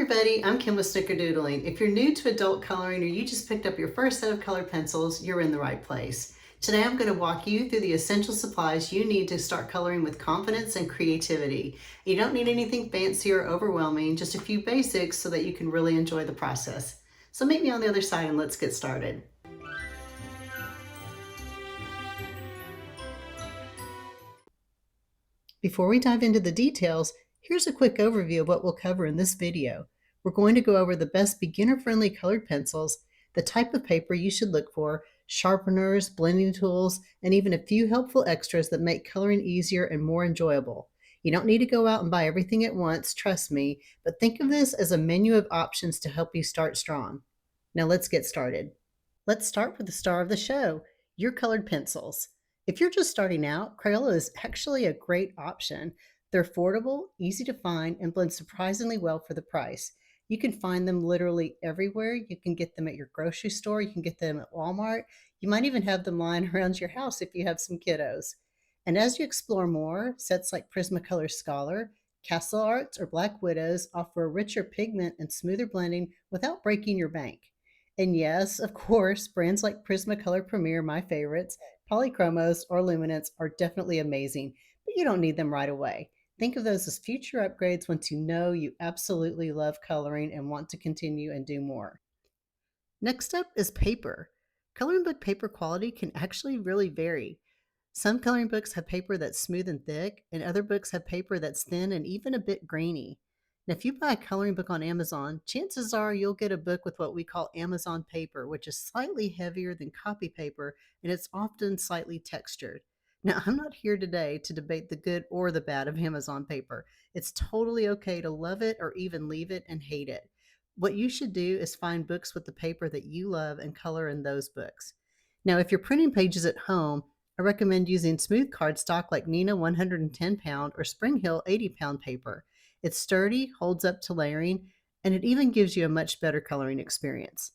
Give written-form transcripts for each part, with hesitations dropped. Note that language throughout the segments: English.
everybody, I'm Kim with Snickerdoodling. If you're new to adult coloring or you just picked up your first set of colored pencils, you're in the right place. Today I'm going to walk you through the essential supplies you need to start coloring with confidence and creativity. You don't need anything fancy or overwhelming, just a few basics so that you can really enjoy the process. So meet me on the other side and let's get started. Before we dive into the details, here's a quick overview of what we'll cover in this video. We're going to go over the best beginner-friendly colored pencils, the type of paper you should look for, sharpeners, blending tools, and even a few helpful extras that make coloring easier and more enjoyable. You don't need to go out and buy everything at once, trust me, but think of this as a menu of options to help you start strong. Now let's get started. Let's start with the star of the show, your colored pencils. If you're just starting out, Crayola is actually a great option. They're affordable, easy to find, and blend surprisingly well for the price. You can find them literally everywhere. You can get them at your grocery store. You can get them at Walmart. You might even have them lying around your house if you have some kiddos. And as you explore more, sets like Prismacolor Scholar, Castle Arts, or Black Widows offer a richer pigment and smoother blending without breaking your bank. And yes, of course, brands like Prismacolor Premier, my favorites, Polychromos, or Luminance are definitely amazing, but you don't need them right away. Think of those as future upgrades once you know you absolutely love coloring and want to continue and do more. Next up is paper. Coloring book paper quality can actually really vary. Some coloring books have paper that's smooth and thick, and other books have paper that's thin and even a bit grainy. Now, if you buy a coloring book on Amazon, chances are you'll get a book with what we call Amazon paper, which is slightly heavier than copy paper, and it's often slightly textured. Now, I'm not here today to debate the good or the bad of Amazon paper. It's totally okay to love it or even leave it and hate it. What you should do is find books with the paper that you love and color in those books. Now, if you're printing pages at home, I recommend using smooth cardstock like Neenah 110-pound or Springhill 80-pound paper. It's sturdy, holds up to layering, and it even gives you a much better coloring experience.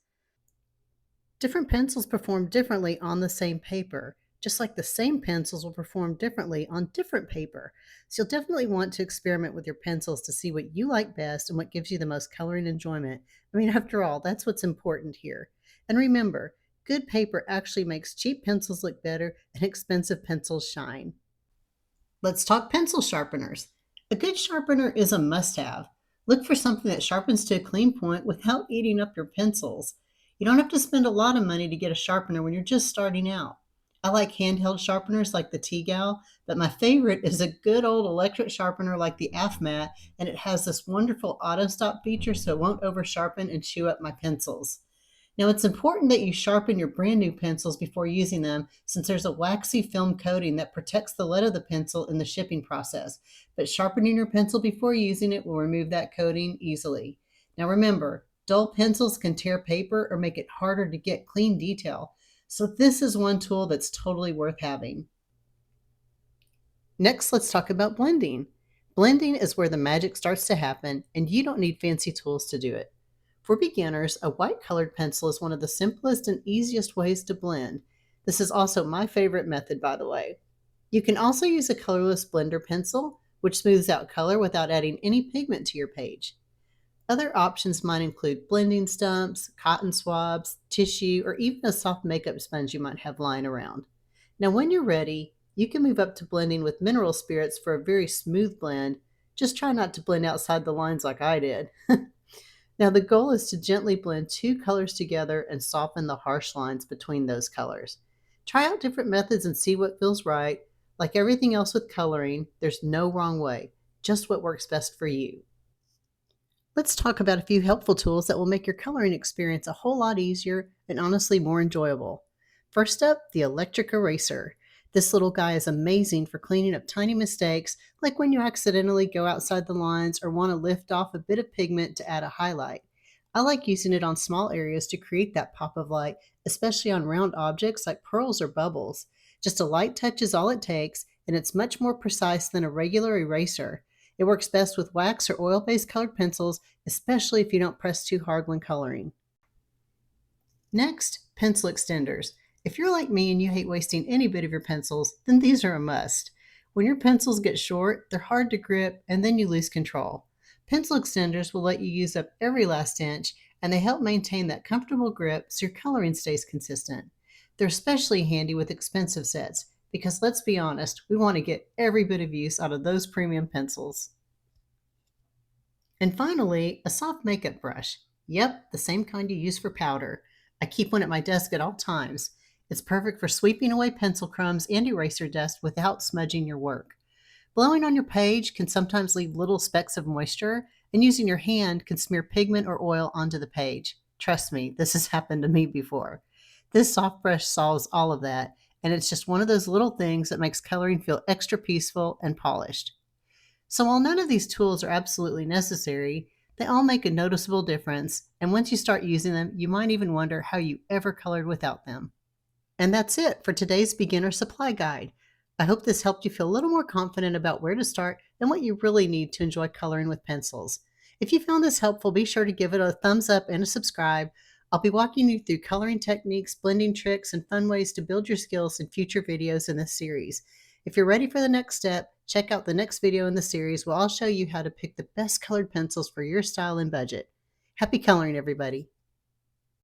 Different pencils perform differently on the same paper, just like the same pencils will perform differently on different paper. So you'll definitely want to experiment with your pencils to see what you like best and what gives you the most coloring enjoyment. I mean, after all, that's what's important here. And remember, good paper actually makes cheap pencils look better and expensive pencils shine. Let's talk pencil sharpeners. A good sharpener is a must-have. Look for something that sharpens to a clean point without eating up your pencils. You don't have to spend a lot of money to get a sharpener when you're just starting out. I like handheld sharpeners like the T-Gal, but my favorite is a good old electric sharpener like the AFMAT, and it has this wonderful auto stop feature so it won't over sharpen and chew up my pencils. Now, it's important that you sharpen your brand new pencils before using them since there's a waxy film coating that protects the lead of the pencil in the shipping process, but sharpening your pencil before using it will remove that coating easily. Now remember, dull pencils can tear paper or make it harder to get clean detail, so this is one tool that's totally worth having. Next, let's talk about blending. Blending is where the magic starts to happen, and you don't need fancy tools to do it. For beginners, a white colored pencil is one of the simplest and easiest ways to blend. This is also my favorite method, by the way. You can also use a colorless blender pencil, which smooths out color without adding any pigment to your page. Other options might include blending stumps, cotton swabs, tissue, or even a soft makeup sponge you might have lying around. Now, when you're ready, you can move up to blending with mineral spirits for a very smooth blend. Just try not to blend outside the lines like I did. Now, the goal is to gently blend two colors together and soften the harsh lines between those colors. Try out different methods and see what feels right. Like everything else with coloring, there's no wrong way, just what works best for you. Let's talk about a few helpful tools that will make your coloring experience a whole lot easier and honestly more enjoyable. First up, the electric eraser. This little guy is amazing for cleaning up tiny mistakes, like when you accidentally go outside the lines or want to lift off a bit of pigment to add a highlight. I like using it on small areas to create that pop of light, especially on round objects like pearls or bubbles. Just a light touch is all it takes, and it's much more precise than a regular eraser. It works best with wax or oil-based colored pencils, especially if you don't press too hard when coloring. Next, pencil extenders. If you're like me and you hate wasting any bit of your pencils, then these are a must. When your pencils get short, they're hard to grip and then you lose control. Pencil extenders will let you use up every last inch, and they help maintain that comfortable grip so your coloring stays consistent. They're especially handy with expensive sets because let's be honest, we want to get every bit of use out of those premium pencils. And finally, a soft makeup brush. Yep, the same kind you use for powder. I keep one at my desk at all times. It's perfect for sweeping away pencil crumbs and eraser dust without smudging your work. Blowing on your page can sometimes leave little specks of moisture, and using your hand can smear pigment or oil onto the page. Trust me, this has happened to me before. This soft brush solves all of that, and it's just one of those little things that makes coloring feel extra peaceful and polished. So while none of these tools are absolutely necessary, they all make a noticeable difference, and once you start using them, you might even wonder how you ever colored without them. And that's it for today's beginner supply guide. I hope this helped you feel a little more confident about where to start and what you really need to enjoy coloring with pencils. If you found this helpful, be sure to give it a thumbs up and a subscribe. I'll be walking you through coloring techniques, blending tricks, and fun ways to build your skills in future videos in this series. If you're ready for the next step, check out the next video in the series where I'll show you how to pick the best colored pencils for your style and budget. Happy coloring, everybody!